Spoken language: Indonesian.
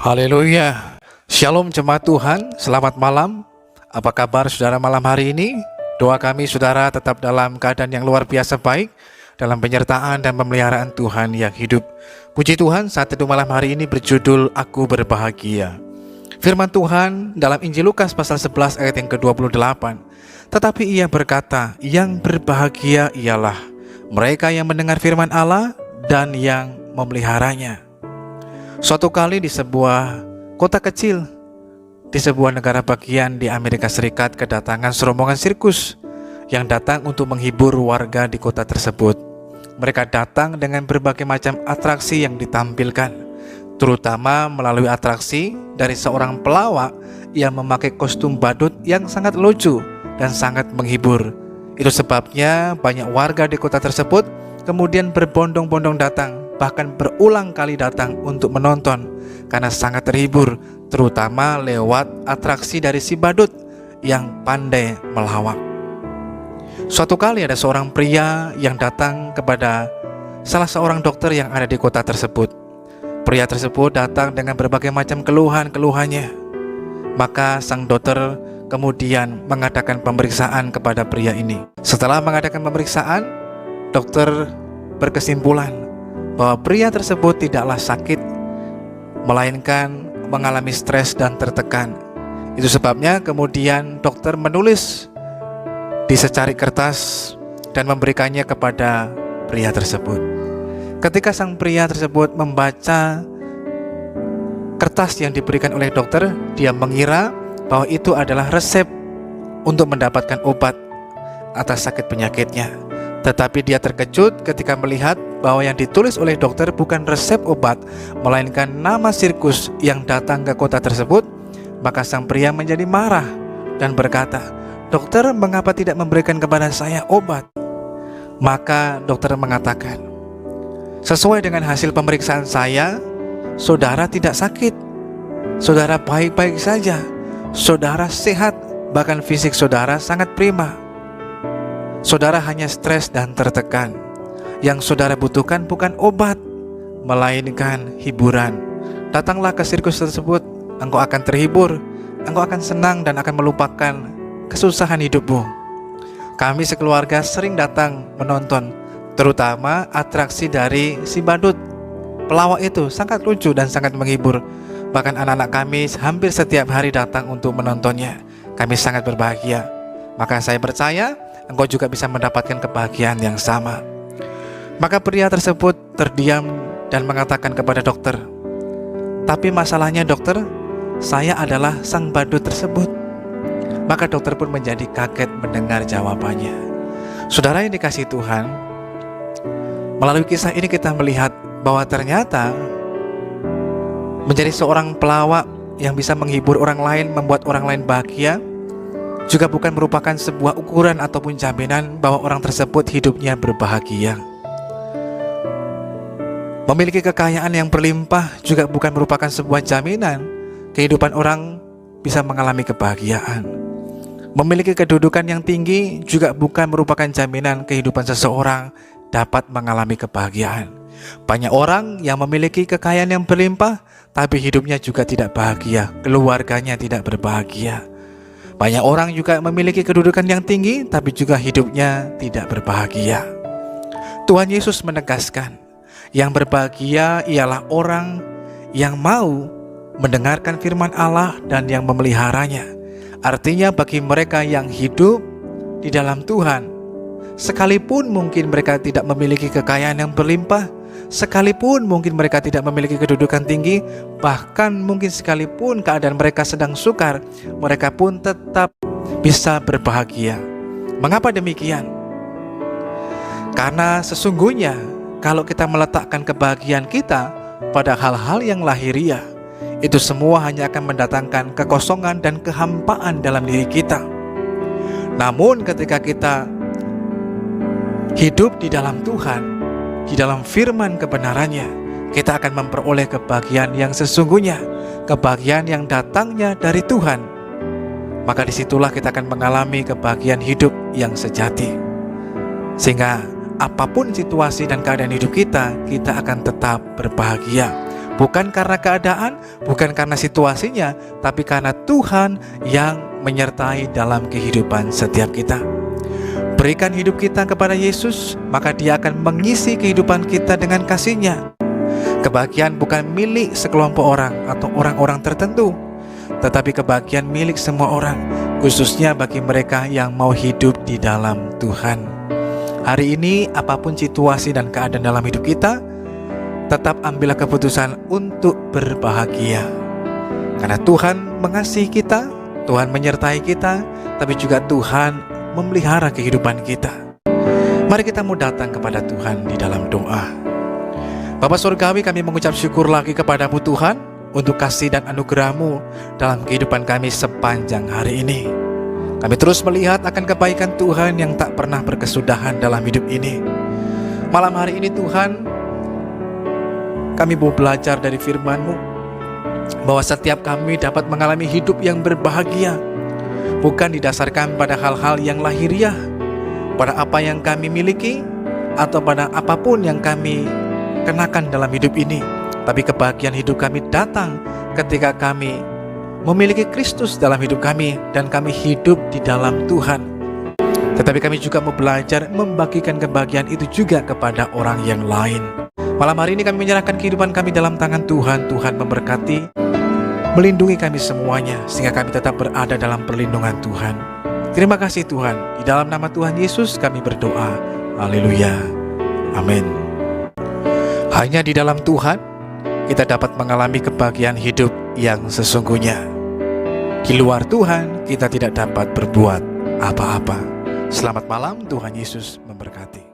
Haleluya. Shalom jemaat Tuhan, selamat malam. Apa kabar saudara malam hari ini? Doa kami saudara tetap dalam keadaan yang luar biasa baik, dalam penyertaan dan pemeliharaan Tuhan yang hidup. Puji Tuhan, saat teduh malam hari ini berjudul Aku Berbahagia. Firman Tuhan dalam Injil Lukas pasal 11 ayat yang ke-28. Tetapi ia berkata, yang berbahagia ialah mereka yang mendengar firman Allah dan yang memeliharanya. Suatu kali di sebuah kota kecil, di sebuah negara bagian di Amerika Serikat, kedatangan serombongan sirkus yang datang untuk menghibur warga di kota tersebut. Mereka datang dengan berbagai macam atraksi yang ditampilkan, terutama melalui atraksi dari seorang pelawak yang memakai kostum badut yang sangat lucu dan sangat menghibur. Itu sebabnya banyak warga di kota tersebut kemudian berbondong-bondong datang, bahkan berulang kali datang untuk menonton karena sangat terhibur, terutama lewat atraksi dari si badut yang pandai melawak. Suatu kali ada seorang pria yang datang kepada salah seorang dokter yang ada di kota tersebut. Pria tersebut datang dengan berbagai macam keluhannya. Maka sang dokter kemudian mengadakan pemeriksaan kepada pria ini. Setelah mengadakan pemeriksaan, dokter berkesimpulan bahwa pria tersebut tidaklah sakit, melainkan mengalami stres dan tertekan. Itu sebabnya kemudian dokter menulis di secari kertas dan memberikannya kepada pria tersebut. Ketika sang pria tersebut membaca kertas yang diberikan oleh dokter, dia mengira bahwa itu adalah resep untuk mendapatkan obat atas sakit penyakitnya. Tetapi dia terkejut ketika melihat bahwa yang ditulis oleh dokter bukan resep obat, melainkan nama sirkus yang datang ke kota tersebut. Maka sang pria menjadi marah dan berkata, "Dokter, mengapa tidak memberikan kepada saya obat?" Maka dokter mengatakan, "Sesuai dengan hasil pemeriksaan saya, saudara tidak sakit. Saudara baik-baik saja. Saudara sehat, bahkan fisik saudara sangat prima. Saudara hanya stres dan tertekan. Yang saudara butuhkan bukan obat, melainkan hiburan. Datanglah ke sirkus tersebut, engkau akan terhibur, engkau akan senang dan akan melupakan kesusahan hidupmu." Kami sekeluarga sering datang menonton, terutama atraksi dari si badut pelawak itu sangat lucu dan sangat menghibur. Bahkan anak-anak kami hampir setiap hari datang untuk menontonnya. Kami sangat berbahagia. Maka saya percaya engkau juga bisa mendapatkan kebahagiaan yang sama. Maka pria tersebut terdiam dan mengatakan kepada dokter, "Tapi masalahnya dokter, saya adalah sang badut tersebut." Maka dokter pun menjadi kaget mendengar jawabannya. Saudara yang dikasihi Tuhan, melalui kisah ini kita melihat bahwa ternyata menjadi seorang pelawak yang bisa menghibur orang lain, membuat orang lain bahagia, juga bukan merupakan sebuah ukuran ataupun jaminan bahwa orang tersebut hidupnya berbahagia. Memiliki kekayaan yang berlimpah juga bukan merupakan sebuah jaminan kehidupan orang bisa mengalami kebahagiaan. Memiliki kedudukan yang tinggi juga bukan merupakan jaminan kehidupan seseorang dapat mengalami kebahagiaan. Banyak orang yang memiliki kekayaan yang berlimpah, tapi hidupnya juga tidak bahagia, keluarganya tidak berbahagia. Banyak orang juga memiliki kedudukan yang tinggi, tapi juga hidupnya tidak berbahagia. Tuhan Yesus menegaskan, yang berbahagia ialah orang yang mau mendengarkan firman Allah dan yang memeliharanya. Artinya bagi mereka yang hidup di dalam Tuhan, sekalipun mungkin mereka tidak memiliki kekayaan yang berlimpah, sekalipun mungkin mereka tidak memiliki kedudukan tinggi, bahkan mungkin sekalipun keadaan mereka sedang sukar, mereka pun tetap bisa berbahagia. Mengapa demikian? Karena sesungguhnya kalau kita meletakkan kebahagiaan kita pada hal-hal yang lahiriah, itu semua hanya akan mendatangkan kekosongan dan kehampaan dalam diri kita. Namun ketika kita hidup di dalam Tuhan, di dalam firman kebenarannya, kita akan memperoleh kebahagiaan yang sesungguhnya, kebahagiaan yang datangnya dari Tuhan. Maka disitulah kita akan mengalami kebahagiaan hidup yang sejati. Sehingga apapun situasi dan keadaan hidup kita, kita akan tetap berbahagia. Bukan karena keadaan, bukan karena situasinya, tapi karena Tuhan yang menyertai dalam kehidupan setiap kita. Berikan hidup kita kepada Yesus, maka Dia akan mengisi kehidupan kita dengan kasih-Nya. Kebahagiaan bukan milik sekelompok orang atau orang-orang tertentu, tetapi kebahagiaan milik semua orang, khususnya bagi mereka yang mau hidup di dalam Tuhan. Hari ini, apapun situasi dan keadaan dalam hidup kita, tetap ambillah keputusan untuk berbahagia. Karena Tuhan mengasihi kita, Tuhan menyertai kita, tapi juga Tuhan memelihara kehidupan kita. Mari kita mau datang kepada Tuhan di dalam doa. Bapa Surgawi, kami mengucap syukur lagi kepadamu Tuhan, untuk kasih dan anugerah-Mu dalam kehidupan kami sepanjang hari ini. Kami terus melihat akan kebaikan Tuhan yang tak pernah berkesudahan dalam hidup ini. Malam hari ini Tuhan, kami mau belajar dari firman-Mu, bahwa setiap kami dapat mengalami hidup yang berbahagia, bukan didasarkan pada hal-hal yang lahiriah, pada apa yang kami miliki, atau pada apapun yang kami kenakan dalam hidup ini. Tapi kebahagiaan hidup kami datang ketika kami memiliki Kristus dalam hidup kami, dan kami hidup di dalam Tuhan. Tetapi kami juga mau belajar membagikan kebahagiaan itu juga kepada orang yang lain. Malam hari ini kami menyerahkan kehidupan kami dalam tangan Tuhan. Tuhan memberkati, melindungi kami semuanya, sehingga kami tetap berada dalam perlindungan Tuhan. Terima kasih Tuhan. Di dalam nama Tuhan Yesus kami berdoa. Haleluya. Amin. Hanya di dalam Tuhan kita dapat mengalami kebahagiaan hidup yang sesungguhnya. Di luar Tuhan kita tidak dapat berbuat apa-apa. Selamat malam, Tuhan Yesus memberkati.